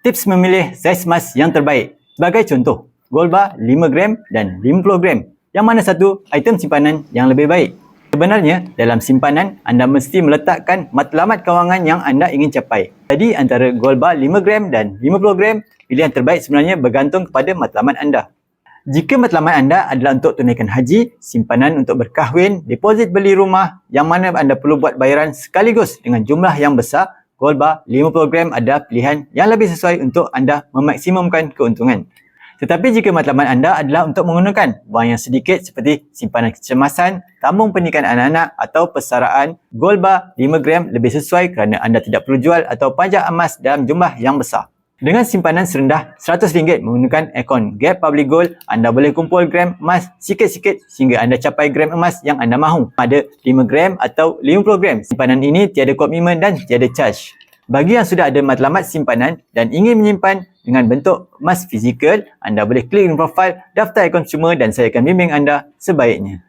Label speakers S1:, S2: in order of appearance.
S1: Tips memilih saiz emas yang terbaik. Sebagai contoh, gold bar 5 gram dan 50 gram. Yang mana satu item simpanan yang lebih baik? Sebenarnya, dalam simpanan, anda mesti meletakkan matlamat kewangan yang anda ingin capai. Jadi, antara gold bar 5 gram dan 50 gram, pilihan terbaik sebenarnya bergantung kepada matlamat anda. Jika matlamat anda adalah untuk tunaikan haji, simpanan untuk berkahwin, deposit beli rumah yang mana anda perlu buat bayaran sekaligus dengan jumlah yang besar, gold bar 50 gram adalah pilihan yang lebih sesuai untuk anda memaksimumkan keuntungan. Tetapi jika matlamat anda adalah untuk menggunakan wang yang sedikit seperti simpanan kecemasan, tabung pernikahan anak-anak atau persaraan, gold bar 5 gram lebih sesuai kerana anda tidak perlu jual atau pajak emas dalam jumlah yang besar. Dengan simpanan serendah RM100 menggunakan akaun Get Public Gold, anda boleh kumpul gram emas sikit-sikit sehingga anda capai gram emas yang anda mahu. Ada 5 gram atau 50 gram. Simpanan ini tiada komitmen dan tiada charge. Bagi yang sudah ada matlamat simpanan dan ingin menyimpan dengan bentuk emas fizikal, anda boleh klik profil, daftar akaun consumer dan saya akan bimbing anda sebaiknya.